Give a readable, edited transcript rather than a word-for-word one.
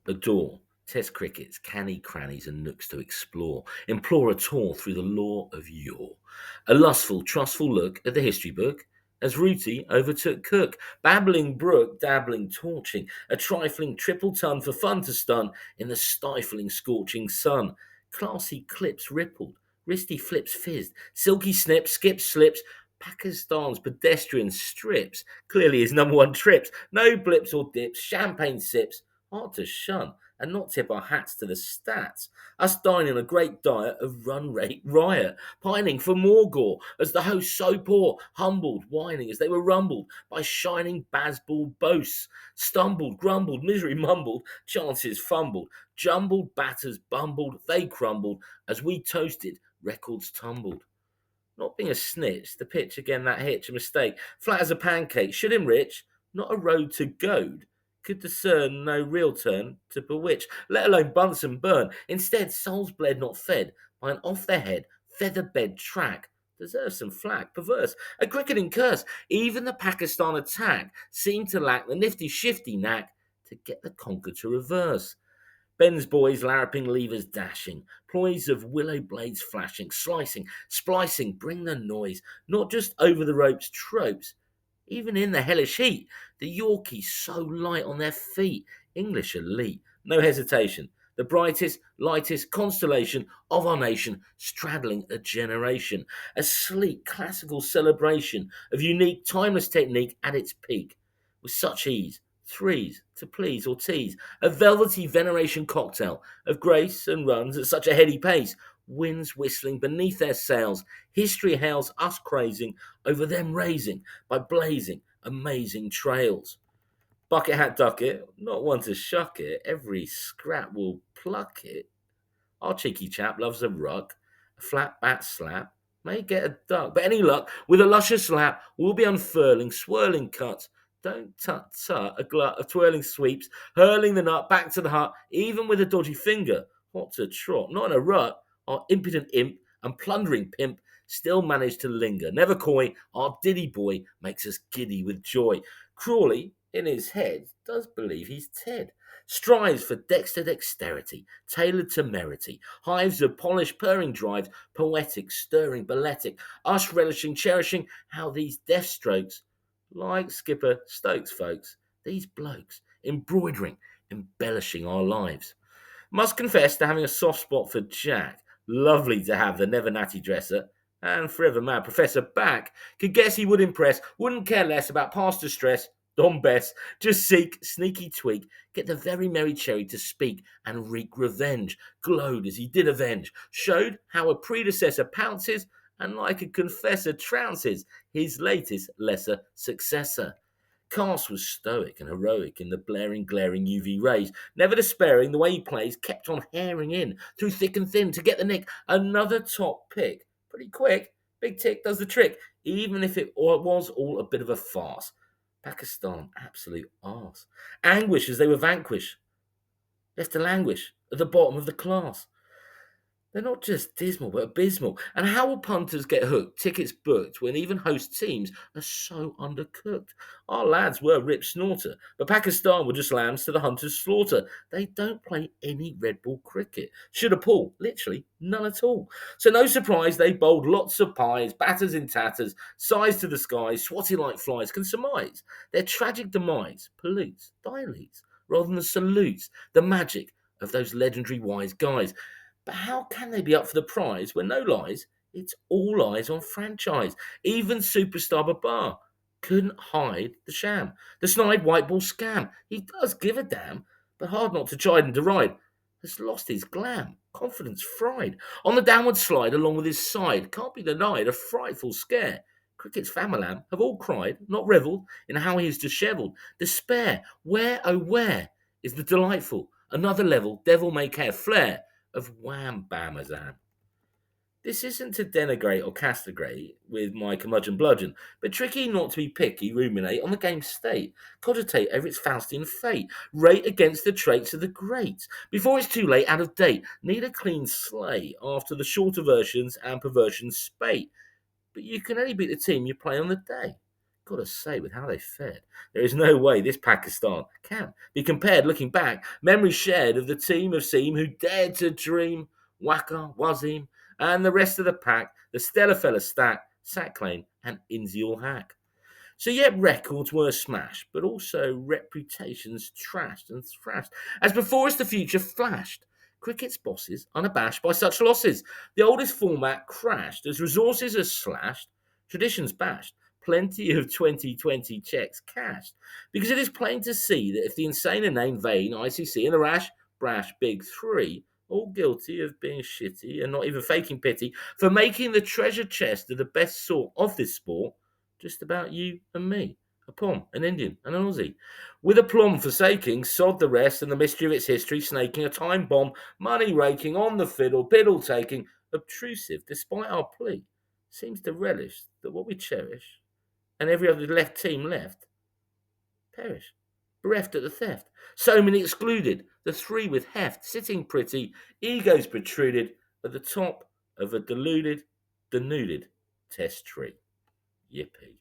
Adore Test cricket's canny crannies and nooks to explore. Implore a tour through the lore of yore. A lustful, trustful look at the history book as Rooty overtook Cook. Babbling brook, dabbling, torching. A trifling triple ton for fun to stun in the stifling, scorching sun. Classy clips rippled. Wristy flips fizzed. Silky snips, skips, slips. Pakistan's pedestrian strips. Clearly his number one trips. No blips or dips. Champagne sips hard to shun and not tip our hats to the stats. Us dining a great diet of run rate riot, pining for more gore as the host so poor, humbled, whining as they were rumbled by shining basball boasts, stumbled, grumbled, misery mumbled, chances fumbled, jumbled, batters bumbled, they crumbled as we toasted, records tumbled. Not being a snitch, the pitch again that hitch, a mistake, flat as a pancake, should enrich, not a road to goad, could discern no real turn to bewitch, let alone bunts and burn. Instead, souls bled not fed by an off their head, feather bed track. Deserves some flack, perverse, a cricketing curse. Even the Pakistan attack seemed to lack the nifty shifty knack to get the conquer to reverse. Ben's boys larraping levers dashing, ploys of willow blades flashing, slicing, splicing, bring the noise, not just over the ropes tropes. Even in the hellish heat, the Yorkies so light on their feet, English elite, no hesitation. The brightest, lightest constellation of our nation, straddling a generation. A sleek, classical celebration of unique, timeless technique at its peak. With such ease, threes to please or tease, a velvety veneration cocktail of grace and runs at such a heady pace, winds whistling beneath their sails, history hails us crazing over them raising by blazing amazing trails. Bucket hat duck it, not one to shuck it, every scrap will pluck it. Our cheeky chap loves a ruck, a flat bat slap, may get a duck, but any luck, with a luscious lap, we'll be unfurling, swirling cuts. Don't tut tut, a glut of twirling sweeps, hurling the nut back to the hut, even with a dodgy finger. Hot to trot, not in a rut. Our impudent imp and plundering pimp still manage to linger. Never coy, our diddy boy makes us giddy with joy. Crawley, in his head, does believe he's Ted. Strives for dexterity, tailored temerity, hives of polished purring drives, poetic, stirring, balletic, us relishing, cherishing how these death strokes, like Skipper Stokes, folks, these blokes, embroidering, embellishing our lives. Must confess to having a soft spot for Jack. Lovely to have the never natty dresser and forever mad Professor back. Could guess he would impress, wouldn't care less about past distress. Don Bess, just seek, sneaky tweak, get the very merry cherry to speak and wreak revenge. Glowed as he did avenge, showed how a predecessor pounces and like a confessor trounces his latest lesser successor. Cast was stoic and heroic in the blaring, glaring UV rays, never despairing the way he plays, kept on herring in through thick and thin to get the nick. Another top pick, pretty quick. Big tick does the trick, even if it was all a bit of a farce. Pakistan, absolute arse. Anguish as they were vanquished, left to languish at the bottom of the class. They're not just dismal, but abysmal. And how will punters get hooked, tickets booked, when even host teams are so undercooked? Our lads were rip snorter, but Pakistan were just lambs to the hunter's slaughter. They don't play any red ball cricket. Should appall, literally none at all. So no surprise they bowled lots of pies, batters in tatters, sighs to the skies, swatting like flies, can surmise their tragic demise pollutes, dilates, rather than salutes the magic of those legendary wise guys. But how can they be up for the prize when no lies? It's all eyes on franchise. Even superstar Babar couldn't hide the sham. The snide white ball scam. He does give a damn, but hard not to chide and deride. Has lost his glam, confidence fried. On the downward slide along with his side, can't be denied a frightful scare. Cricket's famalam have all cried, not revelled, in how he is dishevelled. Despair, where, oh where, is the delightful, another level, devil may care flair of wham bam azam. This isn't to denigrate or castigrate with my curmudgeon bludgeon, but tricky not to be picky, ruminate on the game's state, cogitate over its Faustian fate, rate against the traits of the greats, before it's too late, out of date, need a clean slate after the shorter versions and perversions spate. But you can only beat the team you play on the day. Got to say, with how they fared, there is no way this Pakistan can be compared. Looking back, memories shared of the team of Seam who dared to dream, Waka, Wazim, and the rest of the pack, the stellar fella Stack, Sacklane, and Inzial Hack. So, yet records were smashed, but also reputations trashed and thrashed. As before us the future flashed, cricket's bosses unabashed by such losses. The oldest format crashed as resources are slashed, traditions bashed, plenty of 2020 checks cashed. Because it is plain to see that if the insane and named vain ICC and the rash, brash big three, all guilty of being shitty and not even faking pity, for making the treasure chest of the best sort of this sport, just about you and me, a Pom, an Indian, and an Aussie. With aplomb forsaking, sod the rest and the mystery of its history, snaking a time bomb, money raking, on the fiddle, piddle taking, obtrusive despite our plea, seems to relish that what we cherish, and every other left team left, perish, bereft at the theft. So many excluded, the three with heft, sitting pretty, egos protruded at the top of a deluded, denuded test tree. Yippee.